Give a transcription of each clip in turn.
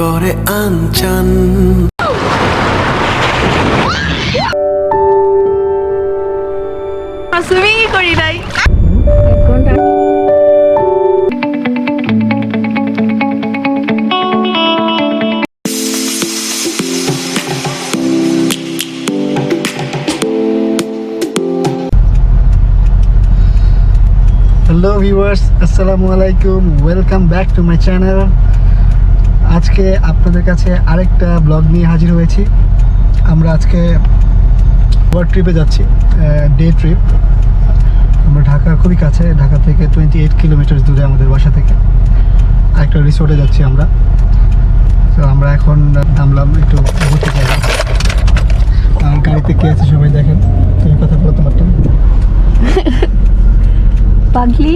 করে আনচান। সুইমিং করি নাই। হ্যালো ভিউয়ার্স, আসসালামু আলাইকুম, welcome back to my channel. আজকে আপনাদের কাছে আরেকটা ব্লগ নিয়ে হাজির হয়েছি। আমরা আজকে গোয়া ট্রিপে যাচ্ছি, ডে ট্রিপ। আমরা ঢাকার খুবই কাছে, ঢাকা থেকে 28 কিলোমিটার দূরে আমাদের বাসা থেকে আরেকটা রিসোর্টে যাচ্ছি আমরা। তো আমরা এখন নামলাম, একটু ঘুরতে যাবো। গাড়িতে কে আছে সবাই দেখেন। তুমি কথা বলতে পারতাম। পাগলি,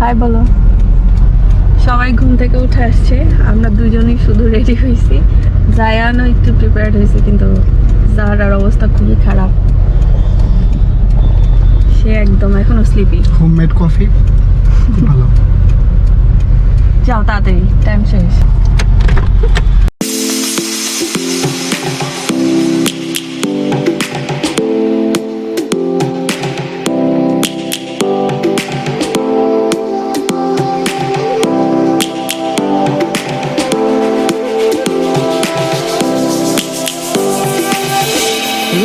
হাই বলো। সবাই ঘুম থেকে উঠে আসছে, আমরা দুজনেই শুধু রেডি হয়েছি। জায়ানও একটু প্রিপেয়ার্ড হয়েছে, কিন্তু জাহারার অবস্থা খুবই খারাপ। সে একদম এখনো স্লিপি। হোমমেড কফি খুব ভালো। যাও তাড়াতাড়ি, টাইম শেষ।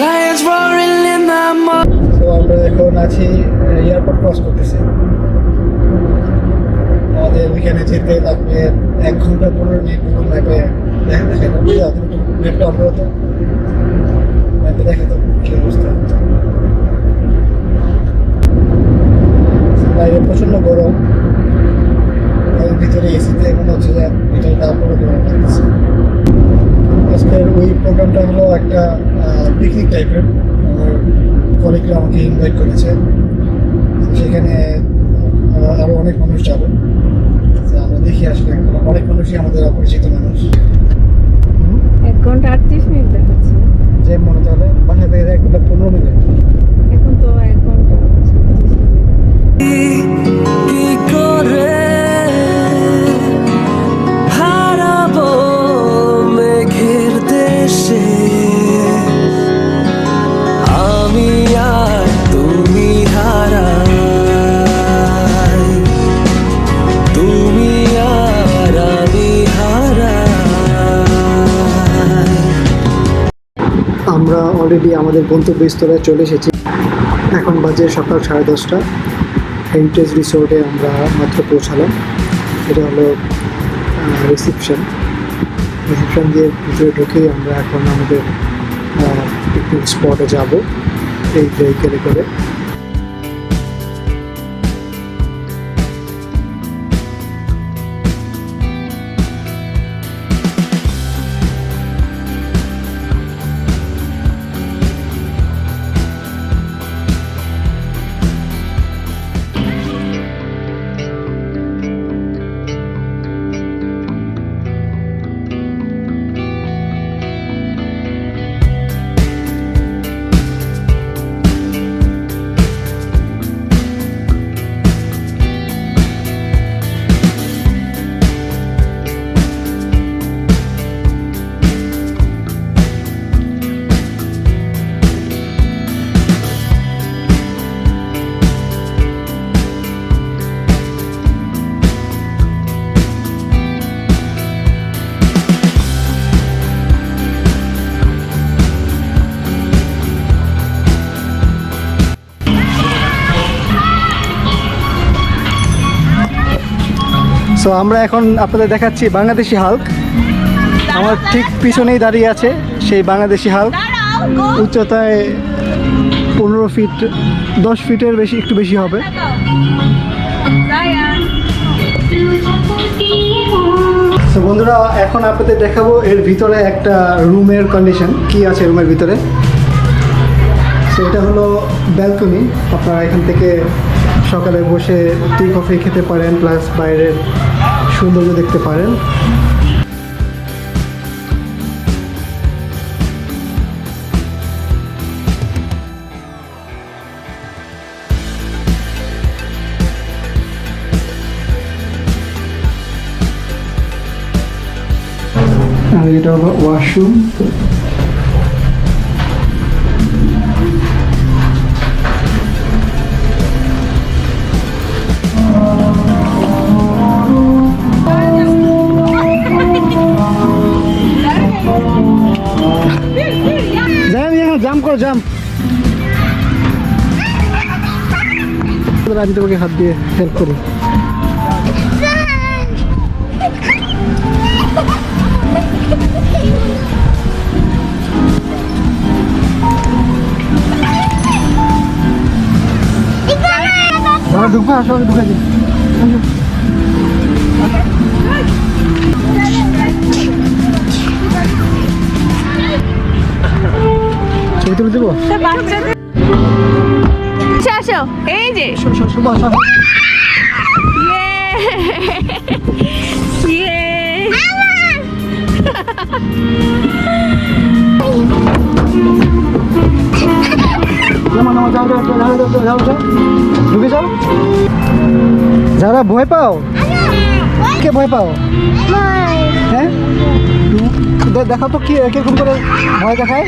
Lions roaring in the mud. তো আমরা এখন আছি, এয়ারপোর্ট ক্রস করতেছি। আমাদের ওইখানে যেতে লাগবে 1 ঘন্টা 15 মিনিট। গুগল ম্যাপে দেখে ম্যাপটা অন করতো, ম্যাপে দেখে তো কি অবস্থা। বাইরে প্রচণ্ড গরম, এবং ভিতরে এসিতে মনে হচ্ছে যে এটার তারপরে গরম লাগতেছে। আজকের ওই প্রোগ্রামটা হলো একটা পিকনিক টাইপের। আমার কলিগরা আমাকে ইনভাইট করেছে, সেখানে আরও অনেক মানুষ যাবে। আমরা দেখি আসলে অনেক মানুষই আমাদের অপরিচিত মানুষ। 1 ঘন্টা 38 মিনিট দেখাচ্ছে। যে মনে তাহলে বাসা থেকে 1 ঘন্টা 15 মিনিট। এখন তো 1 ঘন্টা 36 মিনিট। কি করে হারাবো মেঘের দেশে আমি আর তুমি হারাই, তুমি আর আমি হারাই। আমরা অলরেডি আমাদের গন্তব্যস্থলে চলে এসেছি। এখন বাজে সকাল 10:30। হেরিটেজ রিসোর্টে আমরা মাত্র পৌঁছালাম। এটা হলো রিসেপশন দিয়ে ভিতরে ঢুকেই আমরা এখন আমাদের পিকনিক স্পটে যাব এই ভেহিকেলে করে। সো আমরা এখন আপনাদের দেখাচ্ছি বাংলাদেশি হাল্ক। আমার ঠিক পিছনেই দাঁড়িয়ে আছে সেই বাংলাদেশি হাল্ক। উচ্চতায় 15 ফিট, 10 ফিটের বেশি, একটু বেশি হবে। তো বন্ধুরা, এখন আপনাদের দেখাবো এর ভিতরে একটা রুমের কন্ডিশন কি আছে রুমের ভিতরে। সেটা হলো ব্যালকনি। আপনারা এখান থেকে সকালে বসে টি কফি খেতে পারেন, প্লাস বাইরের সৌন্দর্য দেখতে পারেন। আর এটা হলো ওয়াশরুম। জাম্প করো, জাম্প। আমি তোমাকে হাত দিয়ে হেল্প করি। ঢুকবো, আসো ঢুকে দিই। ছবি তুলে দেবো। আসো, এই যে ঢুকে যাও। যারা ভয় পাও, কে ভয় পাও? হ্যাঁ, দেখাও তো কি কিরকম করে ভয় দেখায়।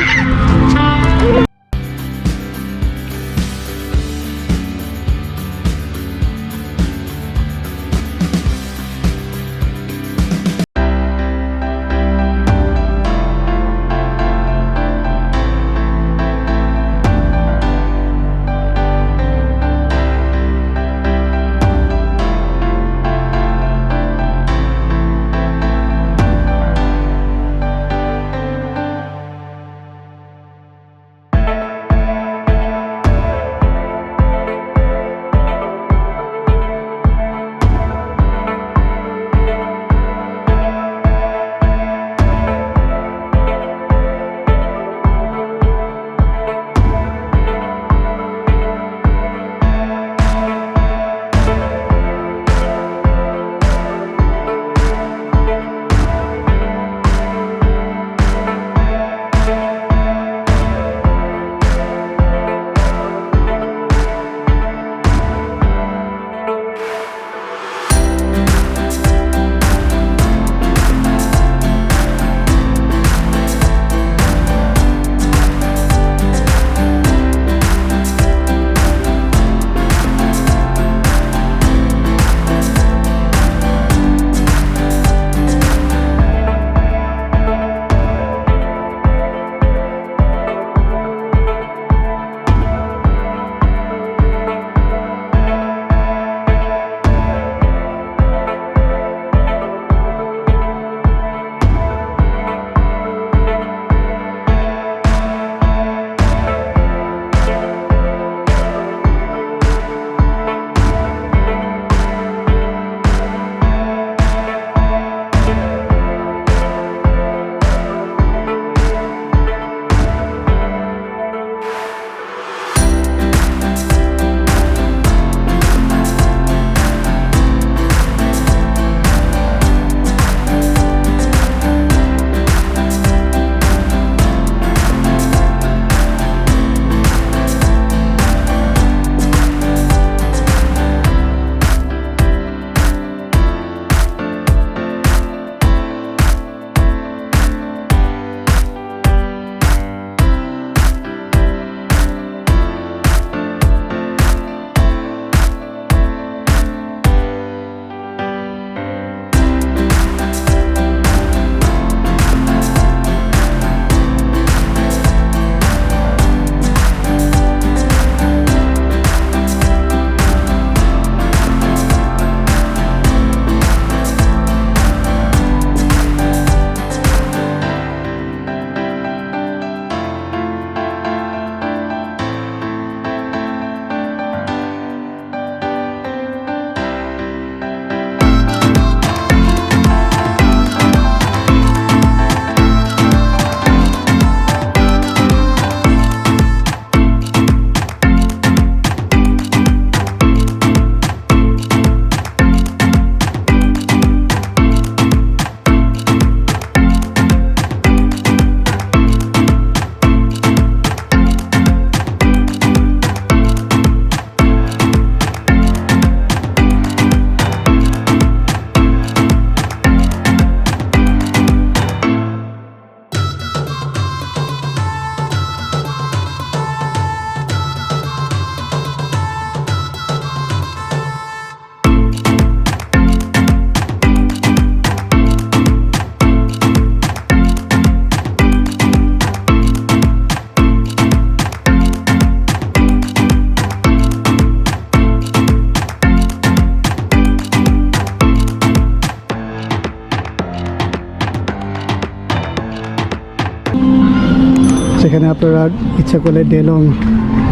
এখানে আপনারা ইচ্ছা করলে ডে লং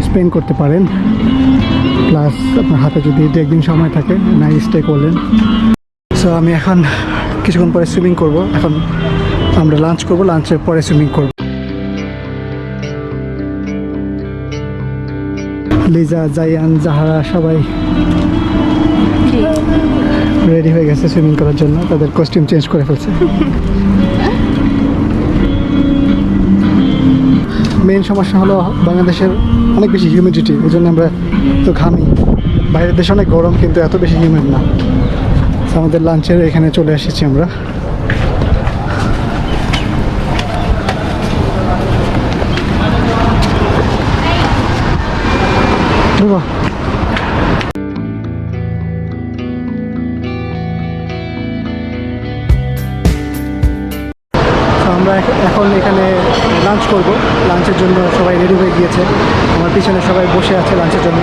স্পেন্ড করতে পারেন, প্লাস আপনার হাতে যদি 1 দিন সময় থাকে নাইট স্টে করলেন। সো আমি এখন কিছুক্ষণ পরে সুইমিং করব। এখন আমরা লাঞ্চ করব, লাঞ্চের পরে সুইমিং করব। লিজা, জায়ান, জাহারা সবাই রেডি হয়ে গেছে সুইমিং করার জন্য, তাদের কস্টিউম চেঞ্জ করে ফেলছে। মেইন সমস্যা হলো বাংলাদেশের অনেক বেশি হিউমিডিটি, এই জন্য আমরা তো ঘামি। বাইরের দেশে অনেক গরম, কিন্তু এত বেশি হিউমিড না। তো আমাদের লাঞ্চের এখানে চলে এসেছি আমরা। আমরা এখন এখানে লাঞ্চ করব। লাঞ্চের জন্য সবাই রেডি হয়ে গিয়েছে, আমার পিছনে সবাই বসে আছে লাঞ্চের জন্য।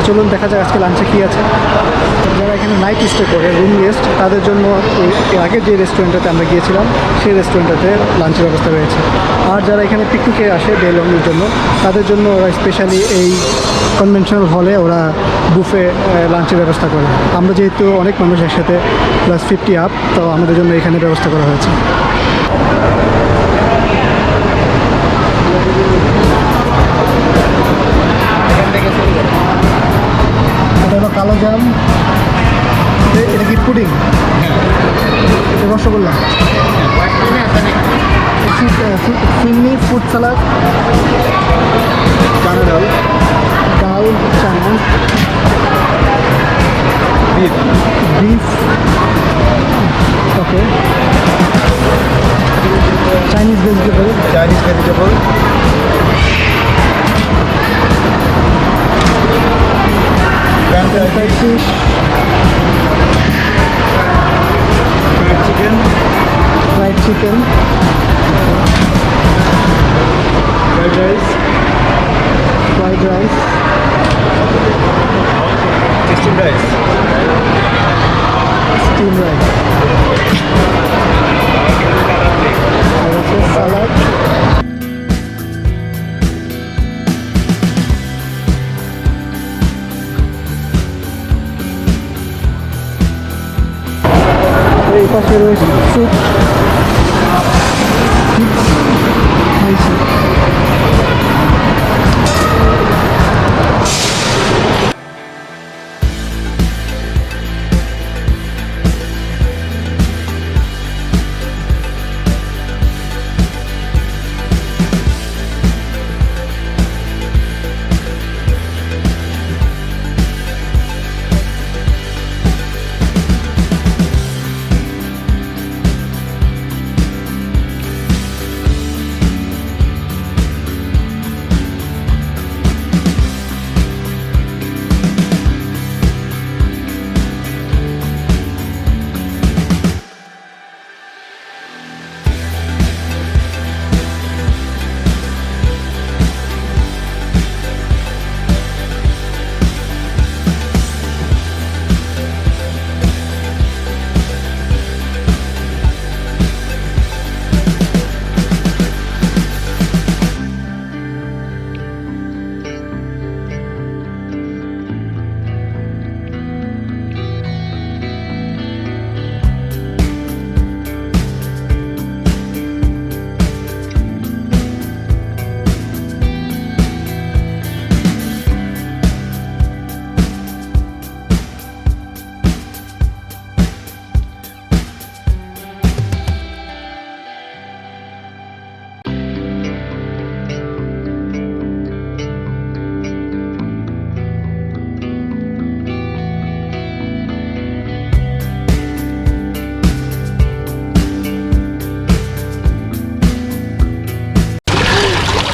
চলুন দেখা যাক আজকে লাঞ্চে কী আছে। যারা এখানে নাইট স্টে করে, রুম গেস্ট, তাদের জন্য এর আগে যে রেস্টুরেন্টটাতে আমরা গিয়েছিলাম সেই রেস্টুরেন্টটাতে লাঞ্চের ব্যবস্থা রয়েছে। আর যারা এখানে পিকনিকে আসে ডে লংয়ের জন্য, তাদের জন্য ওরা স্পেশালি এই কনভেনশনাল হলে ওরা বুফে লাঞ্চের ব্যবস্থা করে। আমরা যেহেতু অনেক মানুষ একসাথে, প্লাস 50 আপ, তো আমাদের জন্য এখানে ব্যবস্থা করা হয়েছে। এটা হলো কালো জাম, এটা কি পুডিং, এটা rasgulla, phirni fruit salad, chana dal, dal chana, beef, okay, Chinese vegetable, fried fish, fried chicken, fried rice, steamed rice, আর আছে salad, এই পাশে রয়েছে স্যুপ,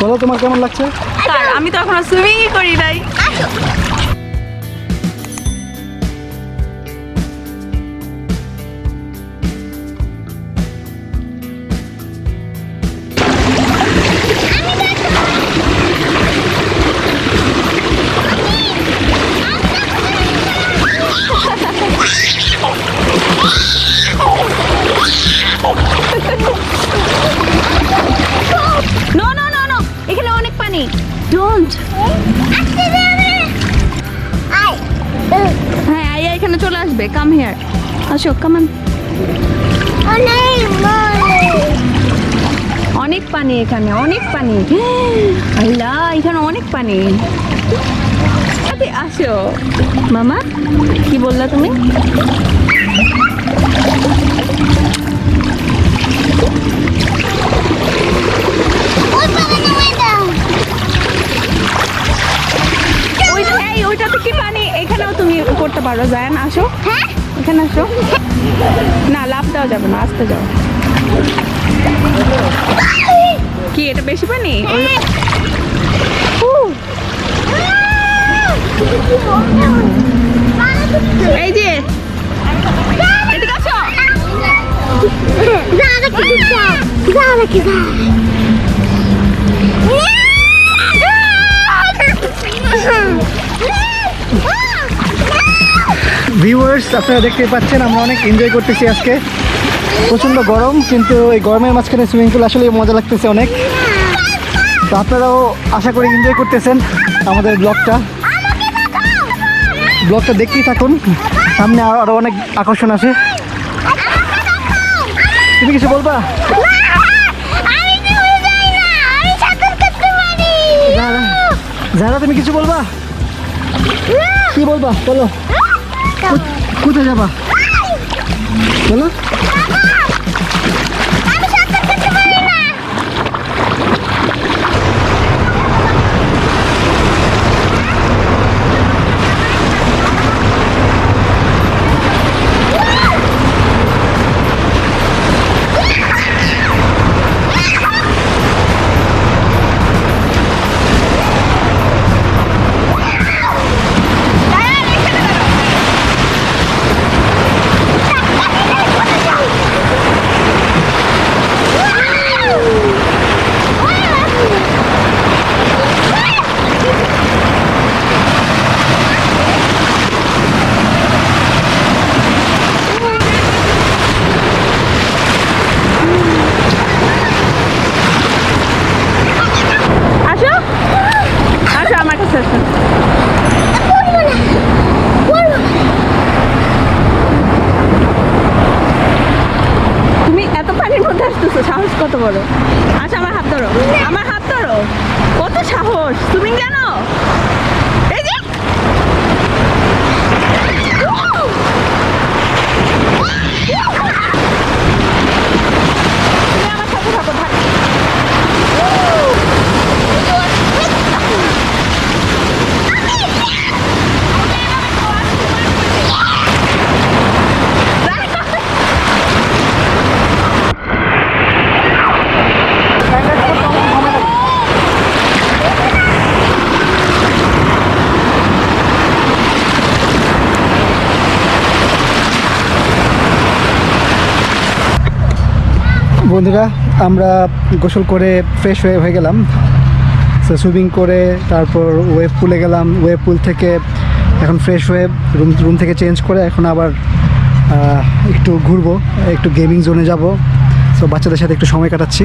বলো তোমার কেমন লাগছে? স্যার আমি তো এখনো সুইমিংই করি নাই। No, no, no, no. এখানে করবে, কাম হিয়ার, আসো, কামান। অনেক পানি এখানে, অনেক পানি। আল্লাহ, এখানে অনেক পানি। আসো মামা, কি বললা তুমি? ওইটাতে কি পানি? এখানেও তুমি করতে পারো, জায়ান আসো, এখানে আসো। না, লাফ দেওয়া যাবে না, আসতে যাও। কি এটা বেশি পানি? এই যে এদিকে আসো। ভিউয়ার্স, আপনারা দেখতে পাচ্ছেন আমরা অনেক এনজয় করতেছি আজকে। প্রচণ্ড গরম, কিন্তু এই গরমের মাঝখানে সুইমিং পুল আসলে মজা লাগতেছে অনেক। তো আপনারাও আশা করি এনজয় করতেছেন আমাদের ব্লগটা দেখতেই থাকুন, সামনে আরও অনেক আকর্ষণ আছে। তুমি কিছু বলবা? যারা তুমি কিছু বলবা? কি বলবা বলো? কোথায় যাবা বলো? তুমি এত পানির মধ্যে আসতেছো, সাহস কত বড়? আচ্ছা, আমার হাত ধরো, আমার হাত ধরো। কত সাহস তুমি, জানো? এই যে তুমি আমার সাথে থাকো, থাকো। বন্ধুরা, আমরা গোসল করে ফ্রেশ হয়ে গেলাম। সো সুইমিং করে তারপর ওয়েভ পুলে গেলাম। ওয়েভ পুল থেকে এখন ফ্রেশ হয়ে রুম থেকে চেঞ্জ করে এখন আবার একটু ঘুরবো, একটু গেমিং জোনে যাব। সো বাচ্চাদের সাথে একটু সময় কাটাচ্ছি।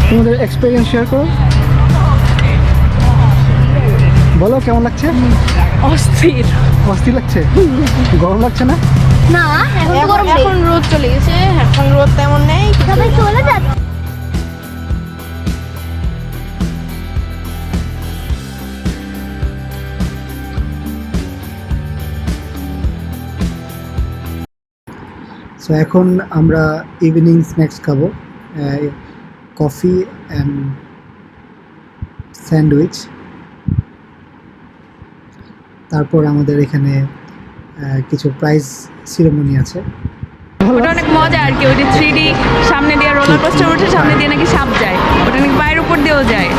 তোমাদের এক্সপিরিয়েন্স শেয়ার করো, বলো কেমন লাগছে? অস্থির। অস্থির লাগছে? গরম লাগছে না? না, এখন রোদ চলে গেছে, এখন রোদ তেমন নেই, সবাই চলে যাচ্ছে। সো এখন আমরা ইভিনিং স্ন্যাক্স খাবো, কফি অ্যান্ড স্যান্ডউইচ। তারপর আমাদের এখানে কিছু প্রাইজ সিরিমনি আছে। ওটা অনেক মজা আর কি, ওইটা 3D সামনে দিয়ে রোলার কোস্টার ওঠে, সামনে দিয়ে নাকি সাপ যায়, ওটা নাকি পায়ের উপর দিয়েও যায়।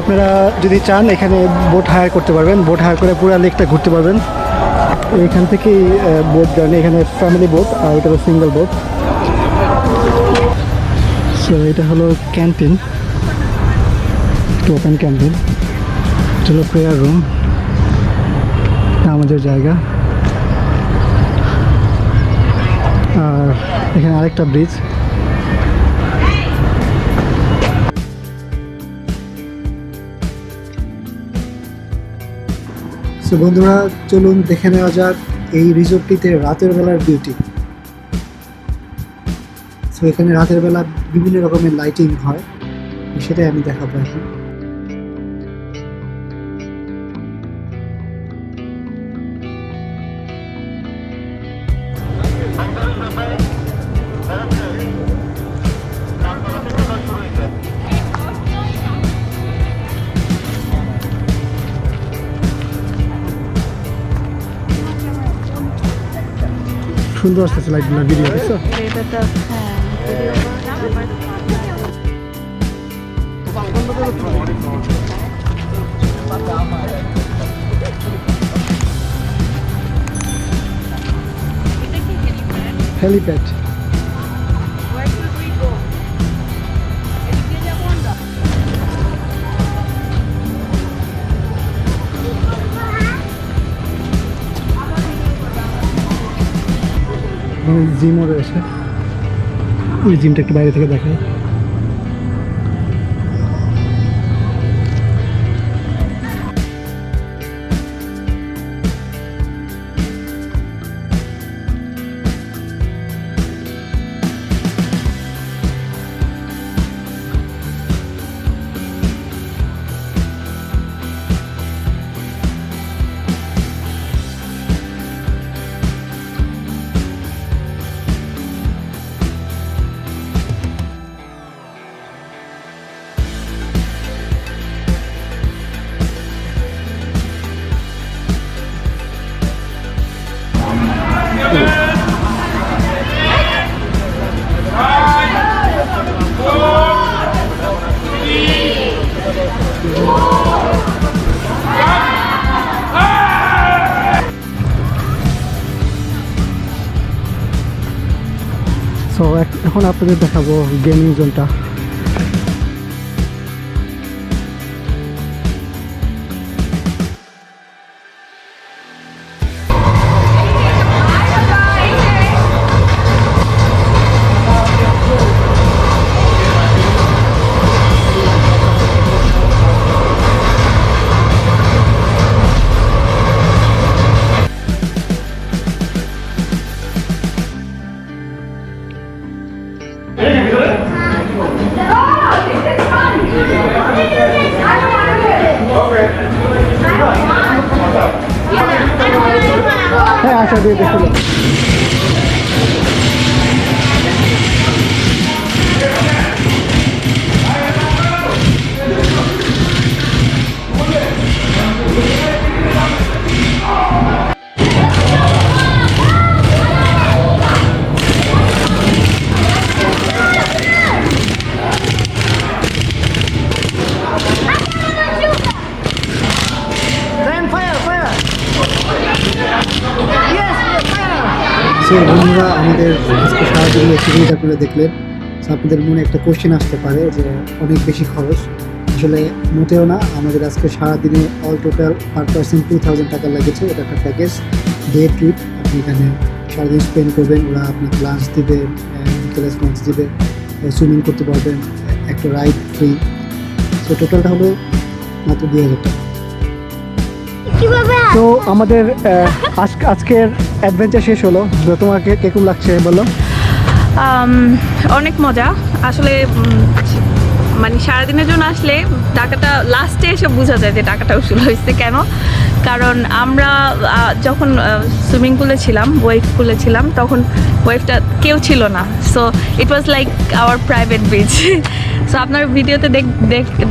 আপনারা যদি চান এখানে বোট হায়ার করতে পারবেন, বোট হায়ার করে পুরো লেকটা ঘুরতে পারবেন। এখান থেকেই বোট জার্নি, এখানে ফ্যামিলি বোট আর এটা হলো সিঙ্গেল বোট। সো এটা হলো ক্যান্টিন, ওপেন ক্যান্টিন। এটা হলো প্রেয়ার রুম, আমাদের জায়গা। আর এখানে আরেকটা ব্রিজ। সো বন্ধুরা, চলুন দেখে নেওয়া যাক এই রিসোর্টটিতে রাতের বেলার বিউটি। সো এখানে রাতের বেলা বিভিন্ন রকমের লাইটিং হয়, সেটাই আমি দেখাবো এখন। সুন্দর আসতেছে লাইটগুলো, ভিডিও দেখছো? এটা তো হেলিপ্যাড। জিমও রয়েছে, ওই জিমটা একটু বাইরে থেকে দেখাই। সো এখন আপনাদের দেখাবো গেমিং জোনটা। হ্যাঁ, আশা দিয়ে দেখুন। সো বন্ধুরা, আমাদের আজকে সারাদিন সুবিধা করে দেখলেন। সো আপনাদের মনে একটা কোশ্চেন আসতে পারে যে অনেক বেশি খরচ। আসলে মোটেও না, আমাদের আজকে সারাদিনে অল টোটাল পার পার্সন 2000 টাকা লেগেছে। এটা একটা প্যাকেজ, ডে ট্রিপ। আপনি এখানে সারাদিন স্পেন্ড করবেন, ওরা আপনাকে লাঞ্চ দিবে, বিকেলে স্ন্যাক্স দিবে, সুইমিং করতে পারবেন, একটা রাইড ফ্রি। সো টোটালটা হলো মাত্র 2000 টাকা। তো আমাদের আজকের অ্যাডভেঞ্চার শেষ হলো। তোমাকে কেমন লাগছে বলো? অনেক মজা আসলে। মানে সারাদিনের জন্য আসলে টাকাটা লাস্টে এসে বোঝা যায় যে টাকাটা উসুল হয়েছে কেন। কারণ আমরা যখন সুইমিং পুলে ছিলাম, ওয়েভ পুলে ছিলাম, তখন ওয়েভটা কেউ ছিল না। So it was like our private beach. So আপনার ভিডিওতে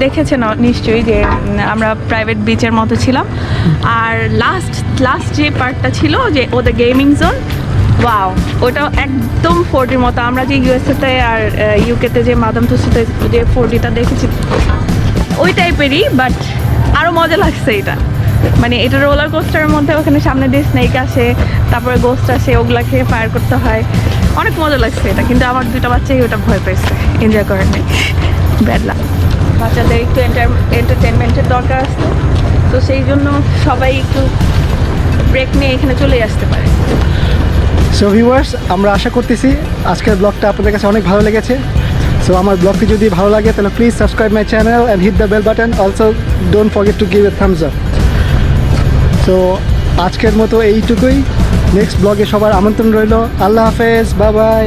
দেখেছেন নিশ্চয়ই যে আমরা প্রাইভেট বিচের মতো ছিলাম। আর লাস্ট যে পার্টটা ছিল যে ওদের গেমিং জোন, ওয়াও, ওটা একদম 4Dর মতো। আমরা যে ইউএসএতে আর ইউকেতে যে মাদাম তুসিতে যে 4Dটা দেখেছি, ওই টাইপেরই, বাট আরও মজা লাগছে এটা। মানে এটা রোলার কোস্টারের মধ্যে ওখানে সামনে দিয়ে স্নেক আসে, তারপরে গোস্ট আসে, ওগুলাকে ফায়ার করতে হয়, অনেক মজা লাগছে এটা। কিন্তু আমার দুটো বাচ্চাই ওটা ভয় পেয়েছে, এনজয় করেন নাই, ব্যাড লাক। বাচ্চাদের একটু এন্টারটেনমেন্টের দরকার আছে, তো সেই জন্য সবাই একটু ব্রেক নিয়ে এখানে চলে আসতে পারে। সো ভিউয়ার্স, আমরা আশা করতেছি আজকের ব্লগটা আপনাদের কাছে অনেক ভালো লেগেছে। সো আমার ব্লগটি যদি ভালো লাগে তাহলে please subscribe my channel and hit the bell button. Also don't forget to give a thumbs up. So আজকের মতো এইটুকুই। নেক্সট ব্লগে সবার আমন্ত্রণ রইল। আল্লাহ হাফেজ, বাই বাই।